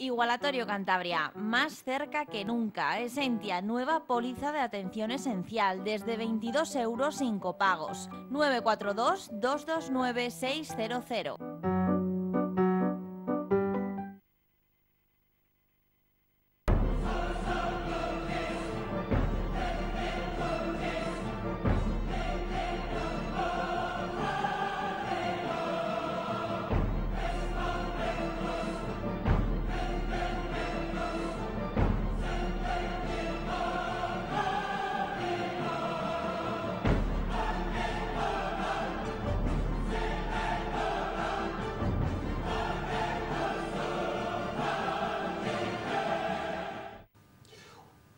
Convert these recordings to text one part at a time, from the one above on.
Igualatorio Cantabria, más cerca que nunca. Esentia, nueva póliza de atención esencial, desde 22 euros sin copagos. 942-229-600.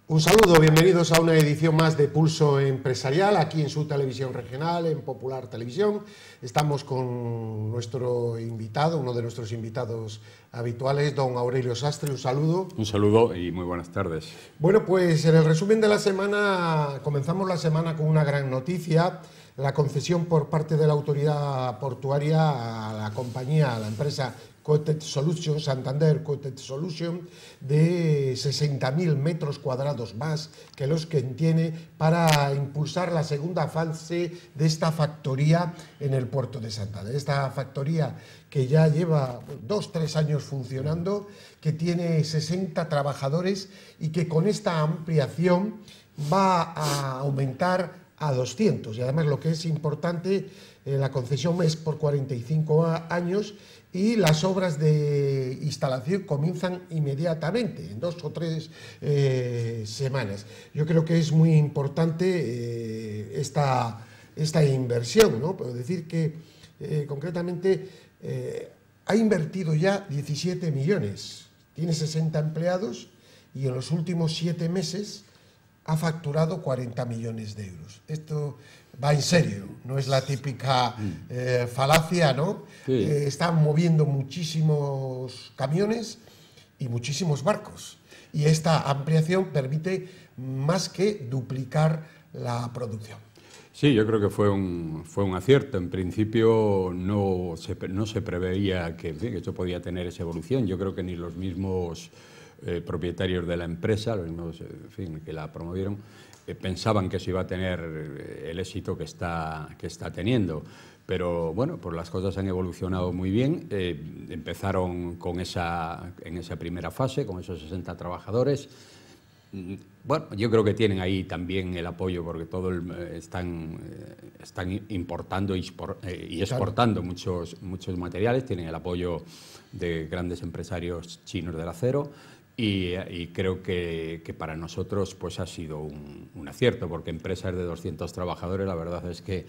Un saludo, bienvenidos a una edición más de Pulso Empresarial, aquí en su televisión regional, en Popular Televisión. Estamos con nuestro invitado, uno de nuestros invitados habituales, don Aurelio Sastre. Un saludo. Un saludo y muy buenas tardes. Bueno, pues en el resumen de la semana, comenzamos la semana con una gran noticia: la concesión por parte de la autoridad portuaria a la compañía, a la empresa Coated Solution, Santander Coated Solution, de 60.000 metros cuadrados más que los que tiene para impulsar la segunda fase de esta factoría en el puerto de Santander. Esta factoría que ya lleva 2-3 años funcionando, que tiene 60 trabajadores y que con esta ampliación va a aumentar a 200. Y además, lo que es importante, la concesión es por 45 años y las obras de instalación comienzan inmediatamente, en 2 o 3 semanas. Yo creo que es muy importante esta inversión, ¿no? Puedo decir que concretamente ha invertido ya 17 millones, tiene 60 empleados y en los últimos 7 meses ha facturado 40 millones de euros. Esto va en serio, no es la típica falacia, ¿no? Sí. Están moviendo muchísimos camiones y muchísimos barcos. Y esta ampliación permite más que duplicar la producción. Sí, yo creo que fue un acierto. En principio no se preveía que esto podía tener esa evolución. Yo creo que ni los mismos propietarios de la empresa, los mismos, en fin, que la promovieron, pensaban que se iba a tener el éxito que está teniendo. Pero bueno, pues las cosas han evolucionado muy bien. Empezaron en esa primera fase, con esos 60 trabajadores. Bueno, yo creo que tienen ahí también el apoyo, porque están importando y exportando muchos materiales. Tienen el apoyo de grandes empresarios chinos del acero. Y creo que para nosotros pues ha sido un acierto, porque empresas de 200 trabajadores, la verdad es que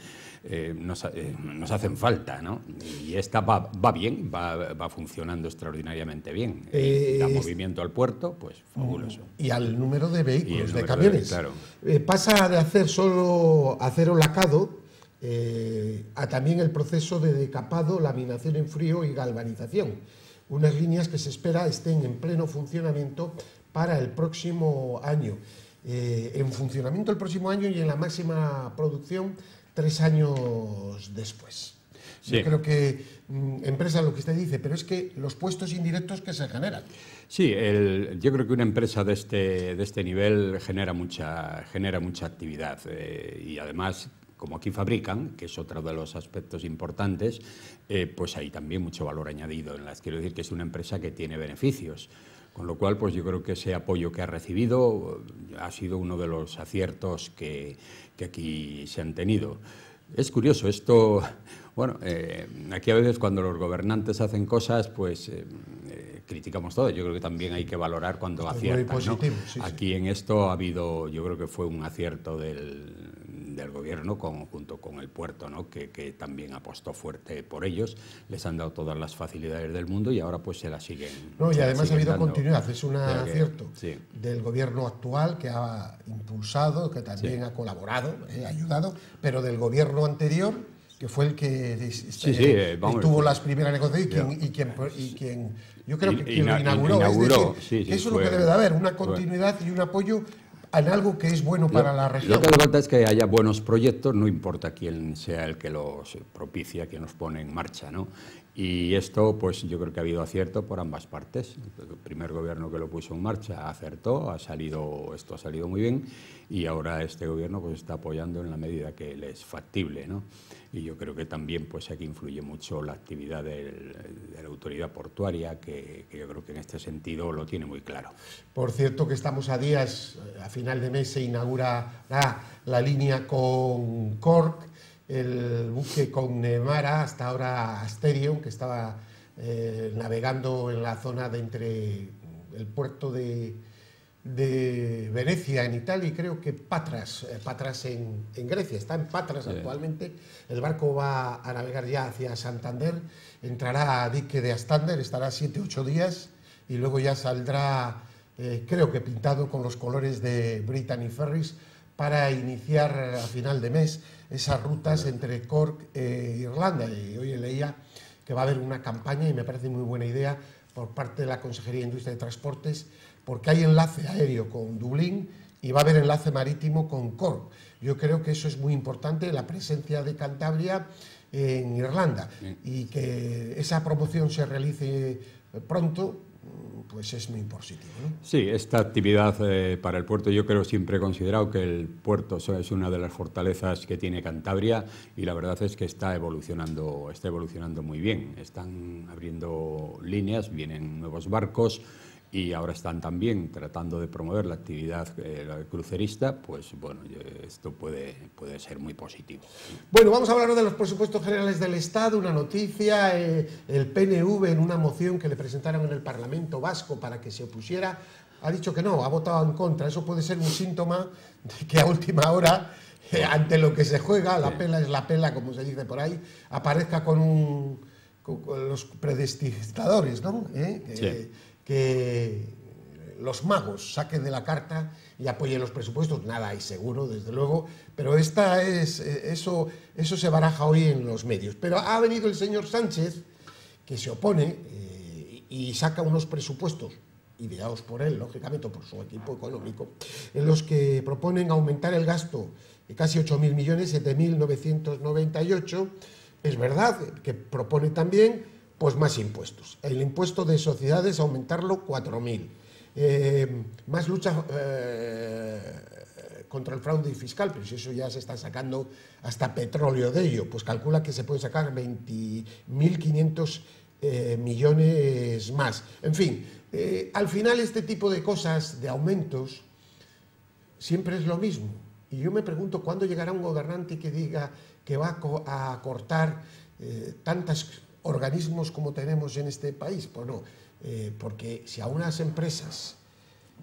nos hacen falta, ¿no? Y esta va bien, va funcionando extraordinariamente bien. Da movimiento al puerto, pues fabuloso. Y al número de vehículos, de camiones. Claro. Pasa de hacer solo acero lacado a también el proceso de decapado, laminación en frío y galvanización. Unas líneas que se espera estén en pleno funcionamiento para el próximo año. En funcionamiento el próximo año y en la máxima producción 3 años después. Sí. Yo creo que, empresa, lo que usted dice, pero es que los puestos indirectos que se generan. Sí, yo creo que una empresa de este nivel genera mucha actividad y además, como aquí fabrican, que es otro de los aspectos importantes, pues hay también mucho valor añadido. Quiero decir que es una empresa que tiene beneficios, con lo cual pues yo creo que ese apoyo que ha recibido ha sido uno de los aciertos que aquí se han tenido. Es curioso esto, bueno, aquí a veces cuando los gobernantes hacen cosas, pues criticamos todo. Yo creo que también hay que valorar cuando aciertan, ¿no? Sí, aquí sí. En esto ha habido, yo creo que fue un acierto del gobierno junto con el puerto, ¿no? que también apostó fuerte por ellos, les han dado todas las facilidades del mundo y ahora pues se las siguen. No, y además ha habido dando. continuidad, es un acierto sí. del gobierno actual, que ha impulsado, que también ha colaborado, ha ayudado, pero del gobierno anterior, que fue el que tuvo las primeras negociaciones y quien yo creo que quien lo inauguró. Es decir, que eso es lo que debe de haber, una continuidad y un apoyo en algo que es bueno para la región. Lo que hace falta es que haya buenos proyectos, no importa quién sea el que los propicia, quien los pone en marcha, ¿no? Y esto, pues yo creo que ha habido acierto por ambas partes. El primer gobierno que lo puso en marcha acertó, esto ha salido muy bien, y ahora este gobierno pues está apoyando en la medida que le es factible, ¿no? Y yo creo que también pues aquí influye mucho la actividad de la autoridad portuaria, que yo creo que en este sentido lo tiene muy claro. Por cierto que estamos a días, a final de mes se inaugurará la línea con Cork, el buque con Nemara, hasta ahora Asterion, que estaba navegando en la zona de entre el puerto de Venecia en Italia y creo que Patras en Grecia. Está en Patras actualmente. El barco va a navegar ya hacia Santander, entrará a dique de Astander, estará 7-8 días y luego ya saldrá, creo que pintado con los colores de Brittany Ferries, para iniciar a final de mes esas rutas entre Cork e Irlanda. Y hoy leía que va a haber una campaña, y me parece muy buena idea, por parte de la Consejería de Industria y Transportes, porque hay enlace aéreo con Dublín y va a haber enlace marítimo con Cork. Yo creo que eso es muy importante, la presencia de Cantabria en Irlanda, y que esa promoción se realice pronto, pues es muy positivo, ¿no? Sí, esta actividad para el puerto, yo creo, siempre he considerado que el puerto es una de las fortalezas que tiene Cantabria, y la verdad es que está evolucionando muy bien. Están abriendo líneas, vienen nuevos barcos, y ahora están también tratando de promover la actividad crucerista. Pues bueno, esto puede ser muy positivo. Bueno, vamos a hablar de los presupuestos generales del Estado. Una noticia, el PNV, en una moción que le presentaron en el Parlamento Vasco para que se opusiera, ha dicho que no, ha votado en contra. Eso puede ser un síntoma de que a última hora, ante lo que se juega, la pela es la pela, como se dice por ahí, aparezca con los predestinadores, ¿no? Que los magos saquen de la carta y apoyen los presupuestos. Nada hay seguro, desde luego, pero eso se baraja hoy en los medios. Pero ha venido el señor Sánchez, que se opone y saca unos presupuestos ideados por él, lógicamente, por su equipo económico, en los que proponen aumentar el gasto de casi 8.000 millones, 7.998. Es verdad que propone también pues más impuestos. El impuesto de sociedades, aumentarlo 4.000. Más lucha contra el fraude fiscal, pero si eso ya se está sacando hasta petróleo de ello, pues calcula que se pueden sacar 20.500 millones más. En fin, al final este tipo de cosas, de aumentos, siempre es lo mismo. Y yo me pregunto, ¿cuándo llegará un gobernante que diga que va a cortar tantas organismos como tenemos en este país? Pues no, porque si a unas empresas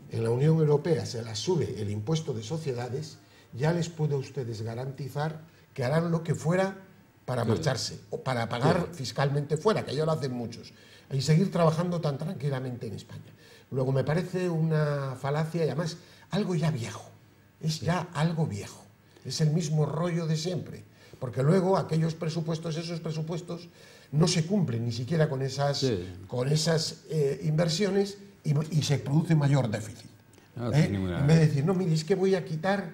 en la Unión Europea se las sube el impuesto de sociedades, ya les puedo a ustedes garantizar que harán lo que fuera para marcharse o para pagar fiscalmente fuera, que ya lo hacen muchos, y seguir trabajando tan tranquilamente en España. Luego me parece una falacia y además algo ya viejo, es ya algo viejo, es el mismo rollo de siempre, porque luego esos presupuestos no se cumplen ni siquiera con esas inversiones y se produce mayor déficit. En vez de decir, no, mire, es que voy a quitar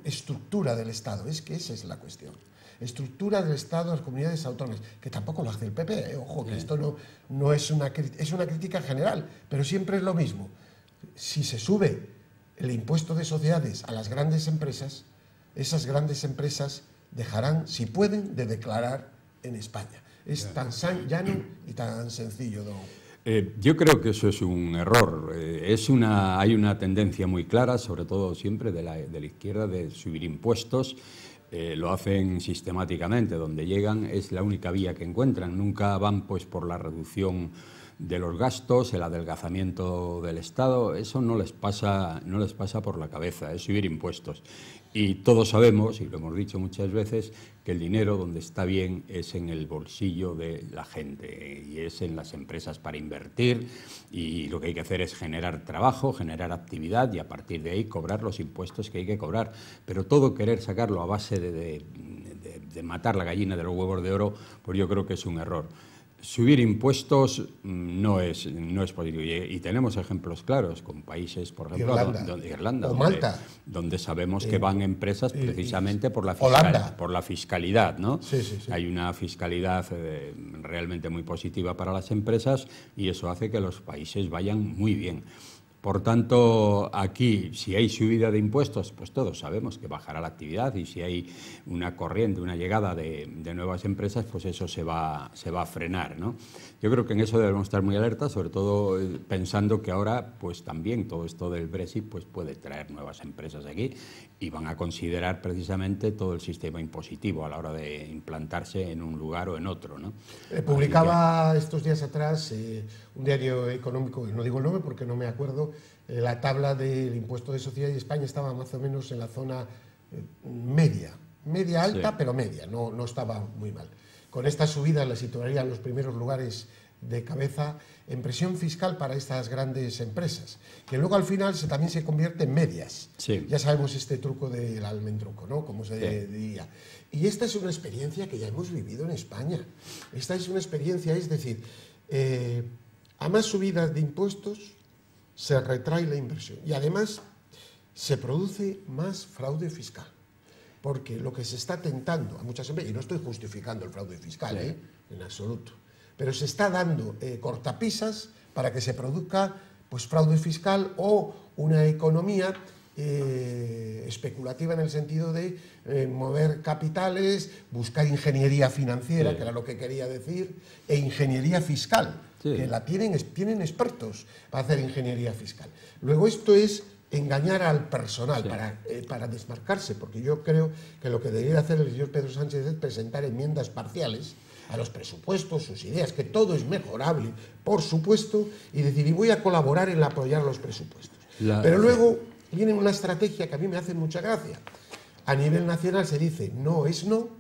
estructura del Estado. Es que esa es la cuestión. Estructura del Estado en las comunidades autónomas, que tampoco lo hace el PP, ojo, que esto no es una crítica general, pero siempre es lo mismo. Si se sube el impuesto de sociedades a las grandes empresas, esas grandes empresas dejarán, si pueden, de declarar en España. Es tan llano y tan sencillo, don. Yo creo que eso es un error. Hay una tendencia muy clara, sobre todo siempre de la izquierda, de subir impuestos. Lo hacen sistemáticamente, donde llegan es la única vía que encuentran. Nunca van pues por la reducción de los gastos, el adelgazamiento del Estado. Eso no les pasa por la cabeza, es subir impuestos. Y todos sabemos, y lo hemos dicho muchas veces, que el dinero donde está bien es en el bolsillo de la gente y es en las empresas para invertir, y lo que hay que hacer es generar trabajo, generar actividad y a partir de ahí cobrar los impuestos que hay que cobrar. Pero todo querer sacarlo a base de matar la gallina de los huevos de oro, pues yo creo que es un error. Subir impuestos no es posible. Y tenemos ejemplos claros con países, por ejemplo, Irlanda o Malta, donde sabemos que van empresas precisamente por la fiscalidad, ¿no? Sí. Hay una fiscalidad realmente muy positiva para las empresas y eso hace que los países vayan muy bien. Por tanto, aquí, si hay subida de impuestos, pues todos sabemos que bajará la actividad, y si hay una corriente, una llegada de nuevas empresas, pues eso se va a frenar, ¿no? Yo creo que en eso debemos estar muy alertas, sobre todo pensando que ahora, pues también todo esto del Brexit pues puede traer nuevas empresas aquí y van a considerar precisamente todo el sistema impositivo a la hora de implantarse en un lugar o en otro, ¿no? Publicaba estos días atrás un diario económico, no digo el nombre porque no me acuerdo, la tabla del impuesto de sociedad, y España estaba más o menos en la zona media alta, sí, pero media, no estaba muy mal. Con esta subida la situaría en los primeros lugares de cabeza en presión fiscal para estas grandes empresas, que luego al final también se convierte en medias. Sí. Ya sabemos este truco del almendruco, ¿no? Como se diría. Y esta es una experiencia que ya hemos vivido en España. Esta es una experiencia, es decir, a más subidas de impuestos se retrae la inversión y además se produce más fraude fiscal. Porque lo que se está tentando a muchas empresas, y no estoy justificando el fraude fiscal, en absoluto, pero se está dando cortapisas para que se produzca pues fraude fiscal o una economía especulativa en el sentido de mover capitales, buscar ingeniería financiera, que era lo que quería decir, e ingeniería fiscal, que la tienen expertos para hacer ingeniería fiscal. Luego esto es engañar al personal para desmarcarse, porque yo creo que lo que debería hacer el señor Pedro Sánchez es presentar enmiendas parciales a los presupuestos, sus ideas, que todo es mejorable, por supuesto, y decir, y voy a colaborar en apoyar los presupuestos. Pero luego viene una estrategia que a mí me hace mucha gracia. A nivel nacional se dice no es no,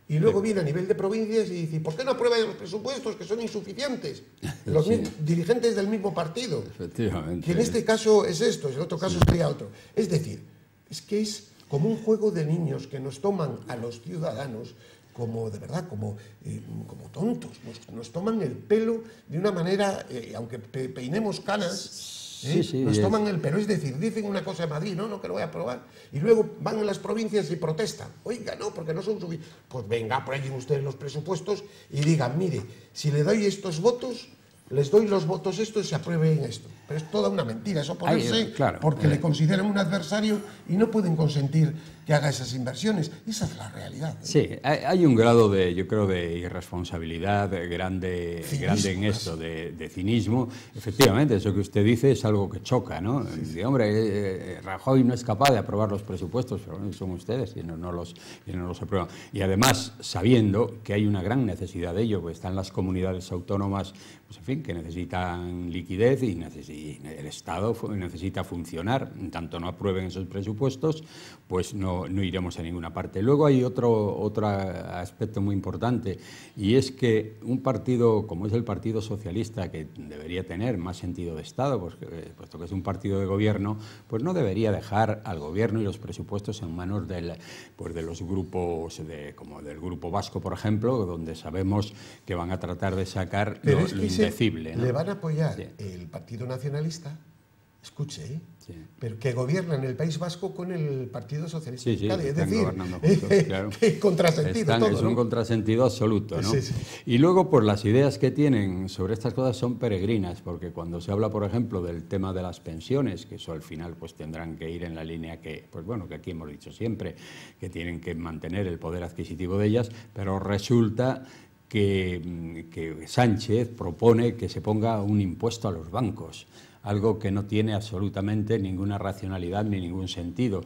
y luego viene a nivel de provincias y dice, ¿por qué no aprueban los presupuestos que son insuficientes? Los dirigentes del mismo partido. Efectivamente. Que en este caso es esto, en otro caso sería otro. Es decir, es que es como un juego de niños que nos toman a los ciudadanos como, de verdad, como tontos. Nos toman el pelo de una manera, aunque peinemos canas, nos toman el pelo. Es decir, dicen una cosa en Madrid, no, que lo voy a aprobar, y luego van a las provincias y protestan. Oiga, no, porque no son suficientes. Pues venga, aprueben ustedes los presupuestos y digan, mire, si le doy estos votos, les doy los votos estos y se aprueben esto. Pero es toda una mentira, eso ponerse porque le consideran un adversario y no pueden consentir que haga esas inversiones. Esa es la realidad. Sí, hay un grado de, yo creo, de irresponsabilidad grande en esto, de cinismo. Efectivamente, eso que usted dice es algo que choca, ¿no? Dice, hombre, Rajoy no es capaz de aprobar los presupuestos, pero son ustedes y no los aprueban. Y además, sabiendo que hay una gran necesidad de ello, pues están las comunidades autónomas, pues en fin, que necesitan liquidez y el Estado necesita funcionar. En tanto no aprueben esos presupuestos, pues no iremos a ninguna parte. Luego hay otro aspecto muy importante, y es que un partido como es el Partido Socialista, que debería tener más sentido de Estado, puesto que es un partido de gobierno, pues no debería dejar al gobierno y los presupuestos en manos de los grupos, como del Grupo Vasco, por ejemplo, donde sabemos que van a tratar de sacar lo indecible, ¿no? Le van a apoyar el Partido Nacionalista, escuche, pero que gobierna en el País Vasco con el Partido Socialista. Es decir, juntos, claro. Contrasentido todo, es un contrasentido absoluto, ¿no? Y luego, pues las ideas que tienen sobre estas cosas son peregrinas, porque cuando se habla, por ejemplo, del tema de las pensiones, que eso al final pues tendrán que ir en la línea que aquí hemos dicho siempre, que tienen que mantener el poder adquisitivo de ellas, pero resulta que Sánchez propone que se ponga un impuesto a los bancos, algo que no tiene absolutamente ninguna racionalidad ni ningún sentido.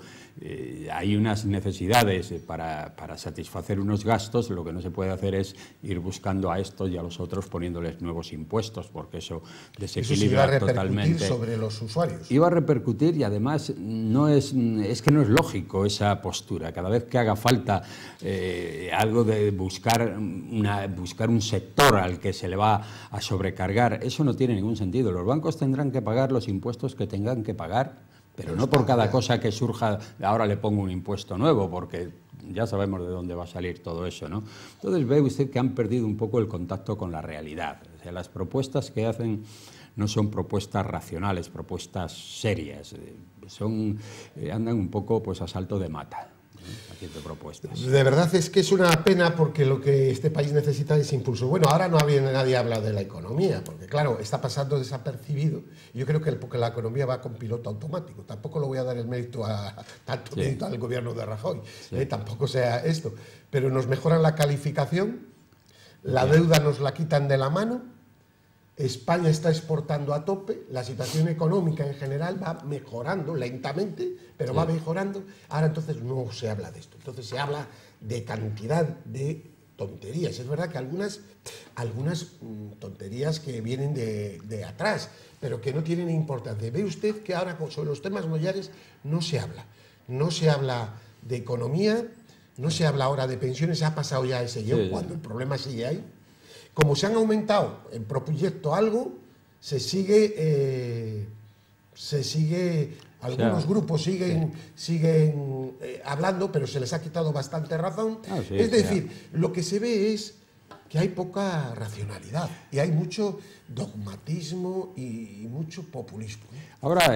Hay unas necesidades para satisfacer unos gastos, lo que no se puede hacer es ir buscando a estos y a los otros poniéndoles nuevos impuestos, porque eso desequilibra totalmente. Eso sobre los usuarios. Iba a repercutir, y además es que no es lógico esa postura. Cada vez que haga falta algo de buscar un sector al que se le va a sobrecargar, eso no tiene ningún sentido. Los bancos tendrán que pagar los impuestos que tengan que pagar, pero no por cada cosa que surja, ahora le pongo un impuesto nuevo, porque ya sabemos de dónde va a salir todo eso, ¿no? Entonces ve usted que han perdido un poco el contacto con la realidad. O sea, las propuestas que hacen no son propuestas racionales, propuestas serias, andan un poco pues a salto de mata, ¿no? Haciendo propuestas. De verdad es que es una pena, porque lo que este país necesita es impulso. Bueno, ahora nadie habla de la economía, porque claro, está pasando desapercibido. Yo creo que la economía va con piloto automático. Tampoco le voy a dar el mérito mérito al gobierno de Rajoy, tampoco sea esto. Pero nos mejoran la calificación, la deuda nos la quitan de la mano, España está exportando a tope, la situación económica en general va mejorando lentamente, pero va mejorando. Ahora entonces no se habla de esto, entonces se habla de cantidad de tonterías. Es verdad que algunas tonterías que vienen de atrás, pero que no tienen importancia. Ve usted que ahora sobre los temas mollares no se habla de economía, no se habla ahora de pensiones, ha pasado ya ese guión, cuando el problema sigue ahí. Como se han aumentado en proyecto algo, se sigue algunos grupos siguen hablando, pero se les ha quitado bastante razón. Es decir, lo que se ve es que hay poca racionalidad y hay mucho dogmatismo y mucho populismo. Ahora,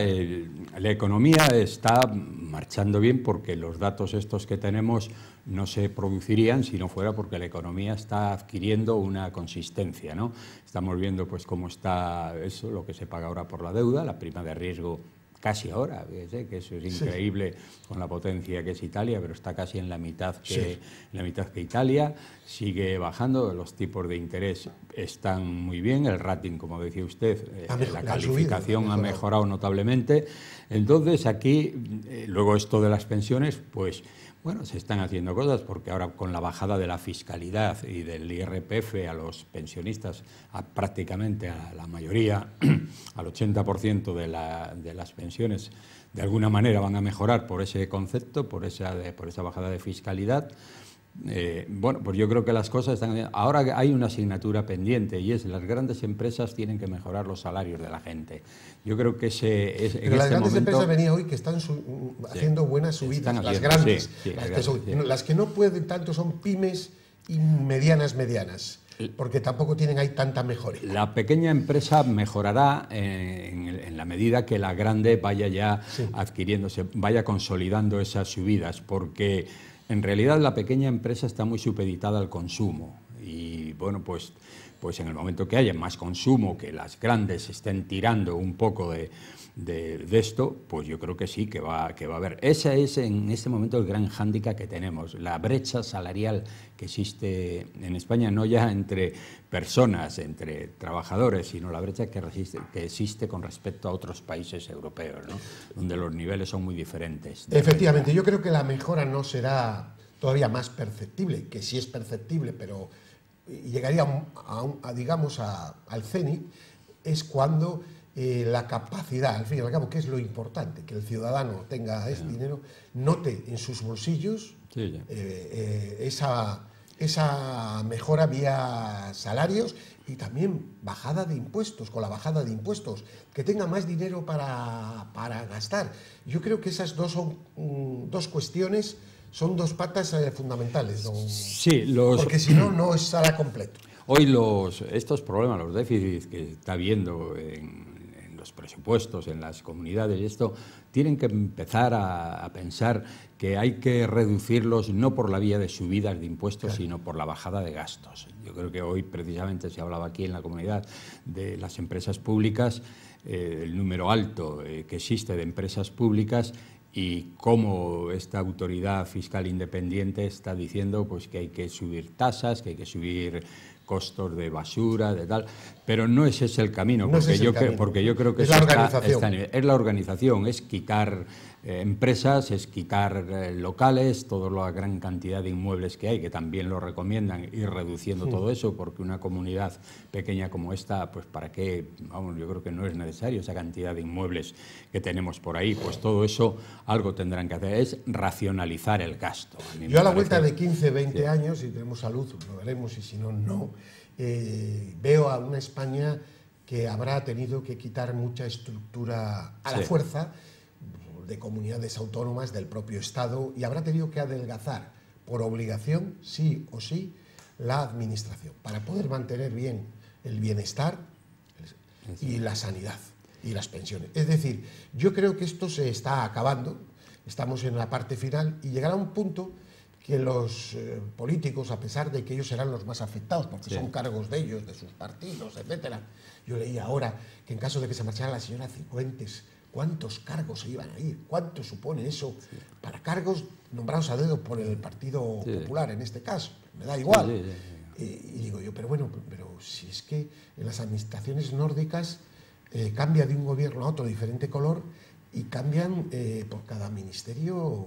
la economía está marchando bien porque los datos estos que tenemos no se producirían si no fuera porque la economía está adquiriendo una consistencia, ¿no? Estamos viendo pues cómo está eso, lo que se paga ahora por la deuda, la prima de riesgo casi ahora, fíjese, que eso es increíble con la potencia que es Italia, pero está casi en la mitad que Italia, sigue bajando, los tipos de interés están muy bien, el rating, como decía usted, la calificación ha mejorado notablemente. Entonces aquí, luego esto de las pensiones, pues bueno, se están haciendo cosas, porque ahora con la bajada de la fiscalidad y del IRPF a los pensionistas, prácticamente a la mayoría, al 80% de las pensiones, de alguna manera van a mejorar por ese concepto, por esa bajada de fiscalidad. Bueno, pues yo creo que las cosas están... Ahora hay una asignatura pendiente y es las grandes empresas tienen que mejorar los salarios de la gente. Yo creo que Pero las grandes empresas venía hoy que están haciendo buenas subidas, las grandes. Las que no pueden tanto son pymes y medianas, porque tampoco tienen ahí tanta mejora. La pequeña empresa mejorará en la medida que la grande vaya ya adquiriéndose, vaya consolidando esas subidas, porque en realidad la pequeña empresa está muy supeditada al consumo y bueno, pues en el momento que haya más consumo, que las grandes estén tirando un poco de esto, pues yo creo que sí, que va a haber. Ese es en este momento el gran hándicap que tenemos, la brecha salarial que existe en España, no ya entre personas, entre trabajadores, sino la brecha que existe con respecto a otros países europeos, ¿no? Donde los niveles son muy diferentes. Efectivamente, yo creo que la mejora no será todavía más perceptible, que sí es perceptible, pero llegaría digamos al cenit, es cuando la capacidad, al fin y al cabo, que es lo importante, que el ciudadano tenga ese dinero, note en sus bolsillos esa mejora vía salarios y también bajada de impuestos, con la bajada de impuestos, que tenga más dinero para gastar. Yo creo que esas son dos cuestiones, son dos patas fundamentales, porque si no, no estará completo. Hoy estos problemas, los déficits que está habiendo en los presupuestos, en las comunidades, esto tienen que empezar a pensar que hay que reducirlos no por la vía de subidas de impuestos, sino por la bajada de gastos. Yo creo que hoy precisamente se hablaba aquí en la comunidad de las empresas públicas, el número alto que existe de empresas públicas y cómo esta autoridad fiscal independiente está diciendo pues que hay que subir tasas, que hay que subir costos de basura, de tal, pero no ese es el camino, porque yo creo que es la organización. Es la organización, es quitar empresas, es quitar locales, toda la gran cantidad de inmuebles que hay, que también lo recomiendan, ir reduciendo todo eso, porque una comunidad pequeña como esta, pues para qué, vamos, yo creo que no es necesario esa cantidad de inmuebles que tenemos por ahí, pues todo eso algo tendrán que hacer, es racionalizar el gasto. Yo a la vuelta de 15, 20 años, si tenemos salud, lo veremos, y si no, no, veo a una España que habrá tenido que quitar mucha estructura a la fuerza de comunidades autónomas, del propio Estado, y habrá tenido que adelgazar por obligación, sí o sí, la administración, para poder mantener bien el bienestar y la sanidad y las pensiones. Es decir, yo creo que esto se está acabando, estamos en la parte final y llegará un punto que los políticos, a pesar de que ellos serán los más afectados, porque son cargos de ellos, de sus partidos, etcétera. Yo leí ahora que en caso de que se marchara la señora Cifuentes, ¿cuántos cargos se iban a ir? ¿Cuánto supone eso para cargos nombrados a dedo por el Partido Popular, en este caso? Me da igual. Y digo yo, pero bueno, pero si es que en las administraciones nórdicas cambia de un gobierno a otro diferente color y cambian por cada ministerio,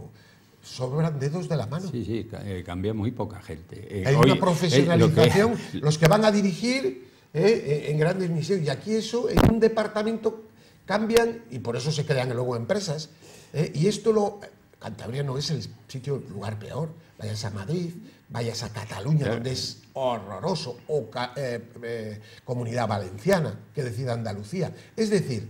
sobran dedos de la mano. Sí, cambia muy poca gente. Hay una profesionalización, los que van a dirigir en grandes ministerios, y aquí eso, en un departamento cambian, y por eso se crean luego empresas, y esto Cantabria no es el lugar peor. Vayas a Madrid, vayas a Cataluña, donde es horroroso, o Comunidad Valenciana, que decida Andalucía. Es decir,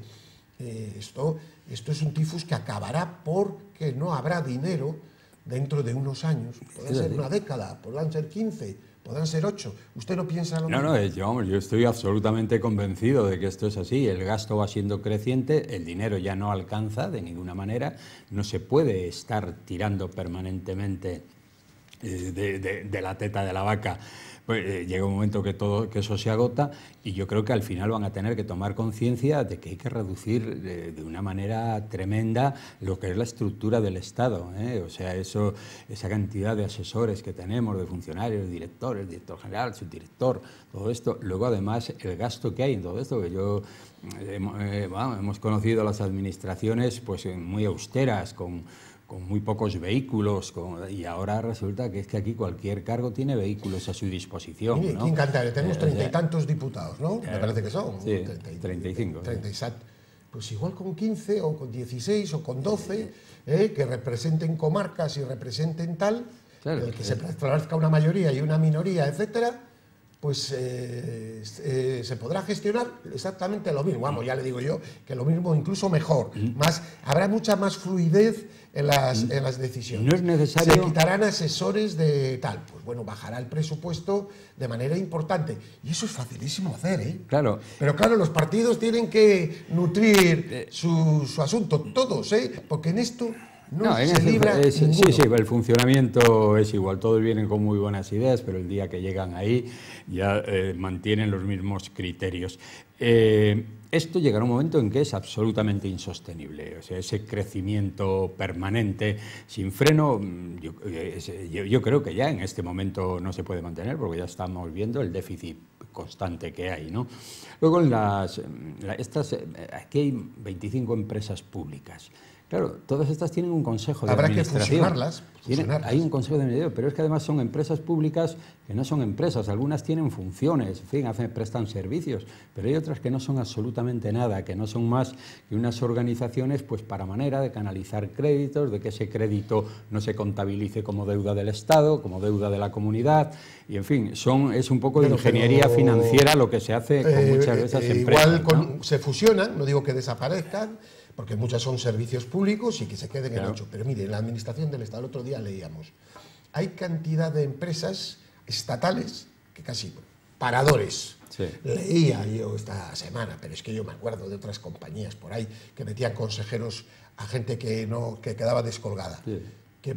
esto es un tifus que acabará porque no habrá dinero dentro de unos años. Podrán ser una década, podrán ser 15, podrán ser 8. ¿Usted no piensa lo mismo? No, yo estoy absolutamente convencido de que esto es así. El gasto va siendo creciente, el dinero ya no alcanza de ninguna manera, no se puede estar tirando permanentemente de la teta de la vaca. Pues llega un momento que eso se agota, y yo creo que al final van a tener que tomar conciencia de que hay que reducir de una manera tremenda lo que es la estructura del Estado, O sea, esa cantidad de asesores que tenemos, de funcionarios, directores, director general, subdirector, todo esto. Luego, además, el gasto que hay en todo esto, que hemos conocido las administraciones pues muy austeras, con muy pocos vehículos, y ahora resulta que es que aquí cualquier cargo tiene vehículos a su disposición. Mire, ¿no? aquí en Cantabria tenemos 30 y tantos diputados, ¿no? Me parece que son. Sí, 35. 37. Pues igual con 15 o con 16 o con 12, que representen comarcas y representen tal, el que se establezca una mayoría y una minoría, etcétera, pues se podrá gestionar exactamente lo mismo. Vamos, ya le digo yo que lo mismo, incluso mejor. Habrá mucha más fluidez en las decisiones. No es necesario. Se quitarán asesores de tal. Pues bueno, bajará el presupuesto de manera importante. Y eso es facilísimo hacer, ¿eh? Claro. Pero claro, los partidos tienen que nutrir su asunto, todos, porque en esto no se libra ninguno. Sí, el funcionamiento es igual. Todos vienen con muy buenas ideas, pero el día que llegan ahí ya mantienen los mismos criterios. Esto llegará un momento en que es absolutamente insostenible. O sea, ese crecimiento permanente, sin freno, yo creo que ya en este momento no se puede mantener, porque ya estamos viendo el déficit constante que hay, ¿no? Luego, aquí hay 25 empresas públicas. Claro, todas estas tienen un consejo de administración. Habrá que fusionarlas. Hay un consejo de administración, pero es que además son empresas públicas que no son empresas. Algunas tienen funciones, en fin, prestan servicios, pero hay otras que no son absolutamente nada, que no son más que unas organizaciones pues para manera de canalizar créditos, de que ese crédito no se contabilice como deuda del Estado, como deuda de la comunidad, y en fin, es un poco de ingeniería financiera lo que se hace con muchas de esas empresas. Igual se fusionan, no digo que desaparezcan, porque muchas son servicios públicos y que se queden en 8. Pero mire, en la administración del Estado, el otro día leíamos, hay cantidad de empresas estatales que casi paradores. Sí. Leía yo esta semana, pero es que yo me acuerdo de otras compañías por ahí que metían consejeros a gente que quedaba descolgada. Sí. Que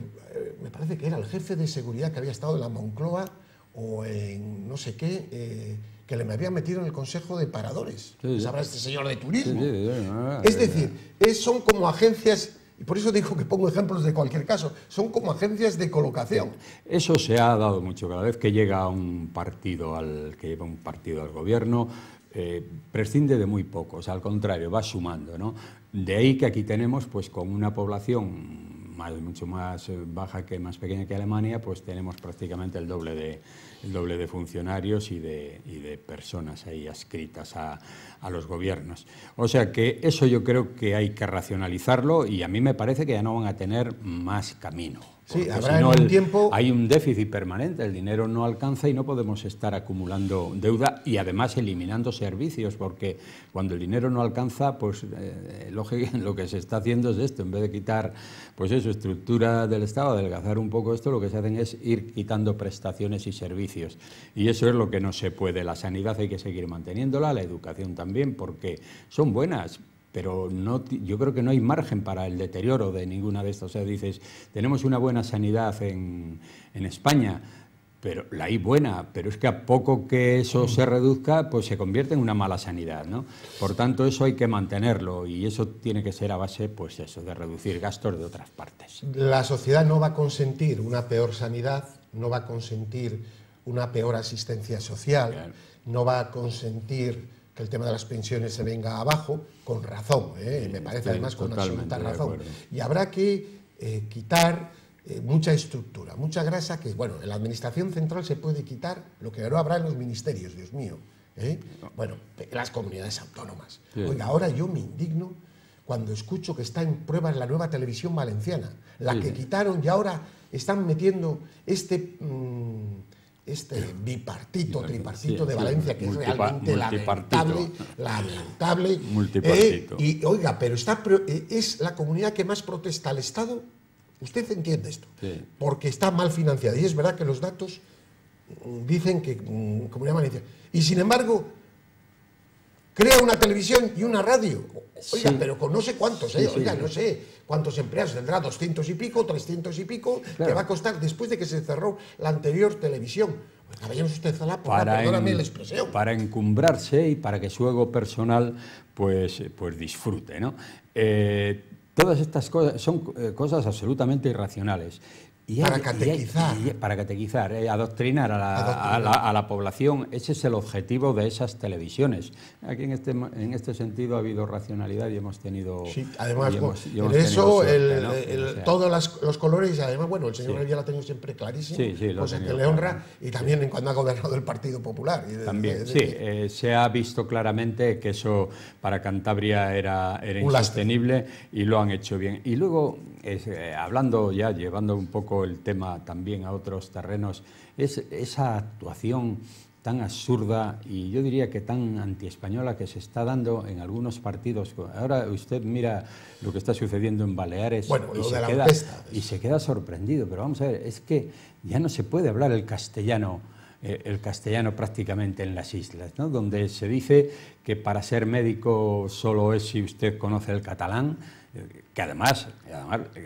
me parece que era el jefe de seguridad que había estado en la Moncloa o en no sé qué, que le me habían metido en el Consejo de Paradores. Sí. ¿Sabrá este señor de turismo? Es decir, son como agencias, y por eso digo que pongo ejemplos de cualquier caso, son como agencias de colocación. Eso se ha dado mucho. Cada vez que llega un partido que lleva un partido al gobierno, prescinde de muy pocos, al contrario, va sumando, ¿no? De ahí que aquí tenemos, pues con una población mucho más baja, más pequeña que Alemania, pues tenemos prácticamente el doble de funcionarios y de personas ahí adscritas a los gobiernos. O sea que eso yo creo que hay que racionalizarlo, y a mí me parece que ya no van a tener más camino. Sí, porque habrá si no en un tiempo... hay un déficit permanente, el dinero no alcanza y no podemos estar acumulando deuda y además eliminando servicios, porque cuando el dinero no alcanza, pues lo que se está haciendo es esto, en vez de quitar pues eso, estructura del Estado, adelgazar un poco esto, lo que se hacen es ir quitando prestaciones y servicios. Y eso es lo que no se puede. La sanidad hay que seguir manteniéndola, la educación también, porque son buenas, pero no, yo creo que no hay margen para el deterioro de ninguna de estas. O sea, dices, tenemos una buena sanidad en España, pero la hay buena, pero es que a poco que eso se reduzca, pues se convierte en una mala sanidad, ¿no? Por tanto, eso hay que mantenerlo y eso tiene que ser a base, pues eso, de reducir gastos de otras partes. La sociedad no va a consentir una peor sanidad, no va a consentir una peor asistencia social, claro, no va a consentir que el tema de las pensiones se venga abajo, con razón, me parece además con absoluta razón. Y habrá que quitar mucha estructura, mucha grasa que, bueno, en la administración central se puede quitar, lo que no habrá en los ministerios, Dios mío. Bueno, las comunidades autónomas. Sí. Oiga, ahora yo me indigno cuando escucho que está en prueba la nueva televisión valenciana, la que quitaron y ahora están metiendo este bipartito, tripartito de Valencia, que es realmente lamentable. Y oiga, pero es la comunidad que más protesta al Estado. Usted entiende esto, porque está mal financiada. Y es verdad que los datos dicen que Comunidad Valenciana. Y sin embargo, crea una televisión y una radio. Oiga, pero con no sé cuántos, oiga, no sé cuántos empleados, tendrá 200 y pico, 300 y pico, claro, que va a costar después de que se cerró la anterior televisión. Oiga, váyanos usted a la porra, perdóname la expresión. Para encumbrarse y para que su ego personal pues disfrute, ¿no? Todas estas cosas son cosas absolutamente irracionales. Para catequizar. Para catequizar, adoctrinar a la población, ese es el objetivo de esas televisiones. Aquí en este sentido ha habido racionalidad y hemos tenido... Sí, además, todos los colores, y además, bueno, el señor Revilla lo ha tenido siempre clarísimo, cosa que le honra, y también cuando ha gobernado el Partido Popular. También, se ha visto claramente que eso para Cantabria era insostenible y lo han hecho bien. Y luego, hablando ya, llevando un poco el tema también a otros terrenos, es esa actuación tan absurda y yo diría que tan antiespañola que se está dando en algunos partidos. Ahora usted mira lo que está sucediendo en Baleares, bueno, y se queda sorprendido, pero vamos a ver, es que ya no se puede hablar el castellano prácticamente en las islas, ¿no? Donde se dice que para ser médico solo es si usted conoce el catalán, que además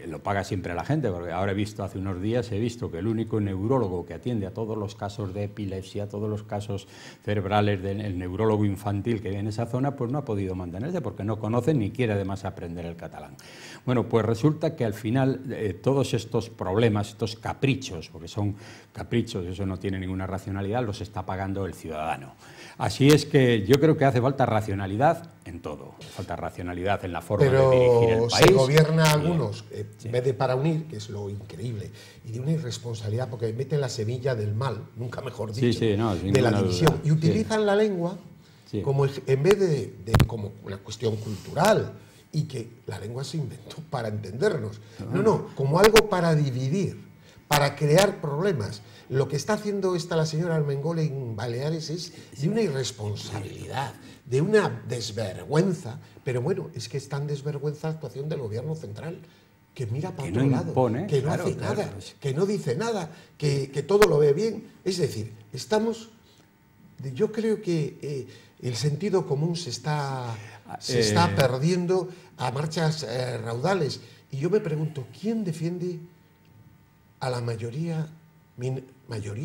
lo paga siempre la gente, porque ahora hace unos días he visto que el único neurólogo que atiende a todos los casos de epilepsia, a todos los casos cerebrales, el neurólogo infantil que vive en esa zona, pues no ha podido mantenerse porque no conoce ni quiere además aprender el catalán. Bueno, pues resulta que al final todos estos problemas, estos caprichos, porque son caprichos, eso no tiene ninguna racionalidad, los está pagando el ciudadano. Así es que yo creo que hace falta racionalidad en todo, falta racionalidad en la forma de dirigir el país. Se gobierna algunos, en vez de para unir, que es lo increíble, y de una irresponsabilidad, porque meten la semilla del mal, nunca mejor dicho, de la división, y utilizan la lengua como en vez de como una cuestión cultural, y que la lengua se inventó para entendernos, no, como algo para dividir, para crear problemas. Lo que está haciendo la señora Armengol en Baleares es de una irresponsabilidad, de una desvergüenza, pero bueno, es que es tan desvergüenza la actuación del gobierno central, que mira para otro lado, que no hace nada, que no dice nada, que todo lo ve bien. Es decir, yo creo que el sentido común se está perdiendo a marchas raudales. Y yo me pregunto, ¿quién defiende a la mayoría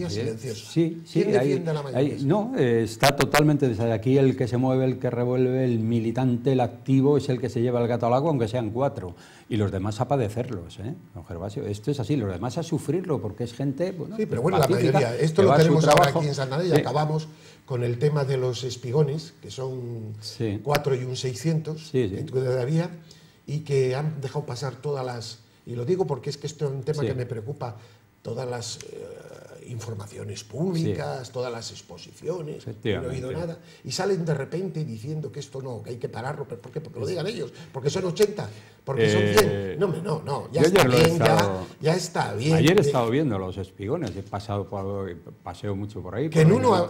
silenciosa? ¿Quién defiende a la mayoría? Está totalmente desde aquí el que se mueve, el que revuelve, el militante, el activo, es el que se lleva el gato al agua, aunque sean 4. Y los demás a padecerlos, don Gervasio. Esto es así, los demás a sufrirlo, porque es gente... Bueno, sí, pero bueno, la mayoría. Esto lo tenemos ahora aquí en Santander y acabamos con el tema de los espigones, que son 4 y un 600, todavía, y que han dejado pasar todas las... Y lo digo porque es que esto es un tema que me preocupa, todas las informaciones públicas, todas las exposiciones, no he oído nada, y salen de repente diciendo que esto no, que hay que pararlo. ¿Pero por qué? Porque lo digan ellos, porque son 80, porque son 100. No, ya está bien, ya está bien. Ayer he estado viendo los espigones, paseo mucho por ahí, que en uno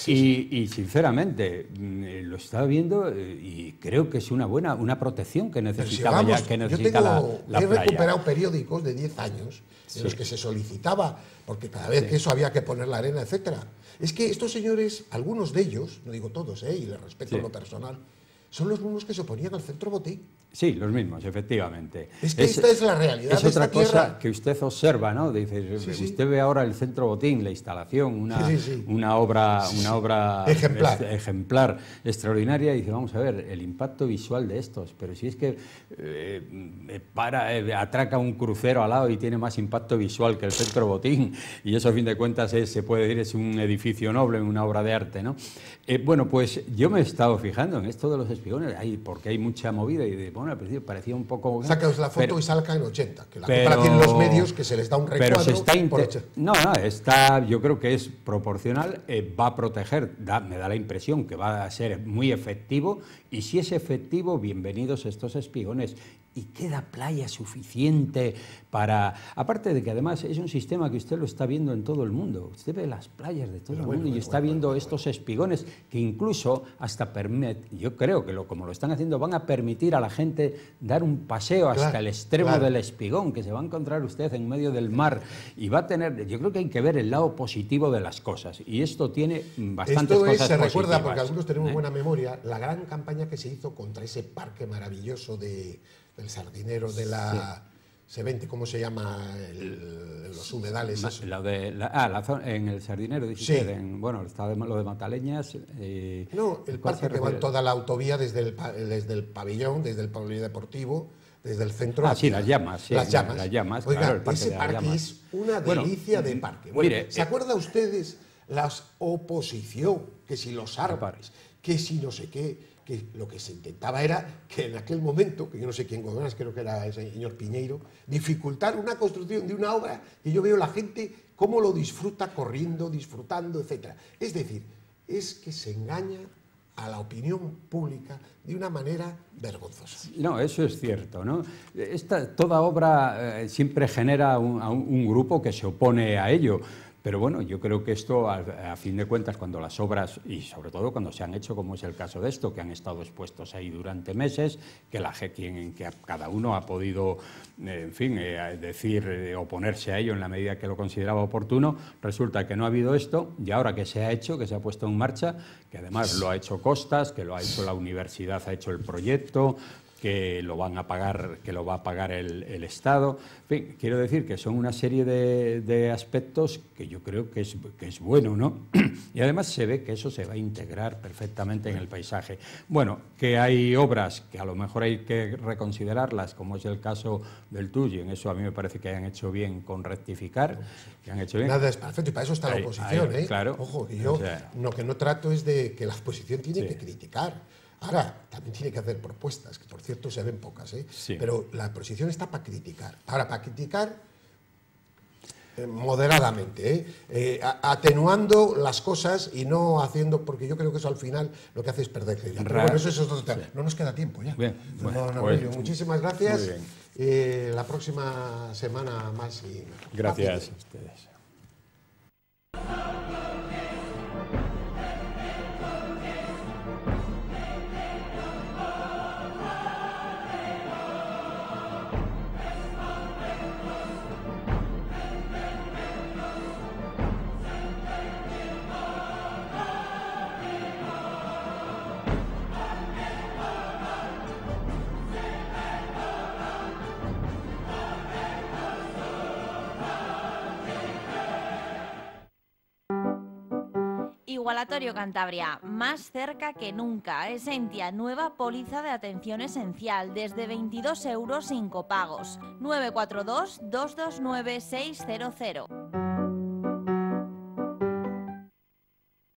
y sinceramente lo he estado viendo y creo que es una protección que necesitaba la He playa. recuperado periódicos de 10 años en los que se solicitaba, porque cada vez que eso había que poner la arena, etcétera. Es que estos señores, algunos de ellos, no digo todos, y les respeto en lo personal, son los mismos que se oponían al centro Botín. Sí, los mismos, efectivamente. Es que esta es la realidad. Es de otra esta cosa tierra que usted observa, ¿no? Dice, usted ve ahora el centro Botín, la instalación, una obra ejemplar, extraordinaria, y dice, vamos a ver, el impacto visual de estos, pero si es que atraca un crucero al lado y tiene más impacto visual que el centro Botín, y eso a fin de cuentas se puede decir es un edificio noble, una obra de arte, ¿no? Bueno, pues yo me he estado fijando en esto de los espigones, porque hay mucha movida y bueno, al principio parecía un poco... Sacas la foto y salga en 80, que la culpa tienen los medios, que se les da un recuadro. Yo creo que es proporcional, va a proteger, me da la impresión que va a ser muy efectivo, y si es efectivo, bienvenidos estos espigones. Y queda playa suficiente para... Aparte de que además es un sistema que usted lo está viendo en todo el mundo. Usted ve las playas de todo el mundo y está viendo estos espigones que incluso hasta yo creo que como lo están haciendo, van a permitir a la gente dar un paseo hasta el extremo del espigón, que se va a encontrar usted en medio del mar y va a tener... Yo creo que hay que ver el lado positivo de las cosas, y esto tiene bastantes cosas positivas. Se recuerda, porque algunos tenemos buena memoria, la gran campaña que se hizo contra ese parque maravilloso del Sardinero de la... Se vende, ¿cómo se llama? Los humedales. En el Sardinero, dice usted, está lo de Mataleñas. No, el parque que va en toda la autovía desde el pabellón, desde el polideportivo, desde el centro. Sí, las llamas. Sí, las llamas. Oiga, claro, ese parque es una delicia de parque. Bueno, ¿se acuerdan ustedes la oposición? Que si los árboles, que si no sé qué... que lo que se intentaba era que en aquel momento, que yo no sé quién gobernaba, creo que era el señor Piñeiro, dificultar una construcción de una obra que yo veo la gente cómo lo disfruta corriendo, disfrutando, etc. Es decir, es que se engaña a la opinión pública de una manera vergonzosa. No, eso es cierto, ¿no? Toda obra siempre genera un grupo que se opone a ello. Pero bueno, yo creo que esto, a fin de cuentas, cuando las obras, y sobre todo cuando se han hecho, como es el caso de esto, que han estado expuestos ahí durante meses, que cada uno ha podido, oponerse a ello en la medida que lo consideraba oportuno, resulta que no ha habido esto, y ahora que se ha hecho, que se ha puesto en marcha, que además lo ha hecho Costas, que lo ha hecho la universidad, ha hecho el proyecto, que lo va a pagar el Estado. En fin, quiero decir que son una serie de aspectos que yo creo que es bueno, ¿no? Y además se ve que eso se va a integrar perfectamente en el paisaje. Bueno, que hay obras que a lo mejor hay que reconsiderarlas, como es el caso del Tuyo, en eso a mí me parece que hayan hecho bien con rectificar, que han hecho bien. Nada es perfecto, y para eso está la oposición, Claro. Ojo, y yo lo que no trato es de que la oposición tiene que criticar. Ahora, también tiene que hacer propuestas, que por cierto se ven pocas, pero la oposición está para criticar. Ahora, para criticar moderadamente, atenuando las cosas y no haciendo, porque yo creo que eso al final lo que hace es perder credibilidad. Pero bueno, eso es otro tema. No nos queda tiempo ya. Bien, muchísimas gracias. La próxima semana más. Gracias a ustedes. Igualatorio Cantabria, más cerca que nunca. Esentia, nueva póliza de atención esencial, desde 22 € sin copagos. 942 229 600.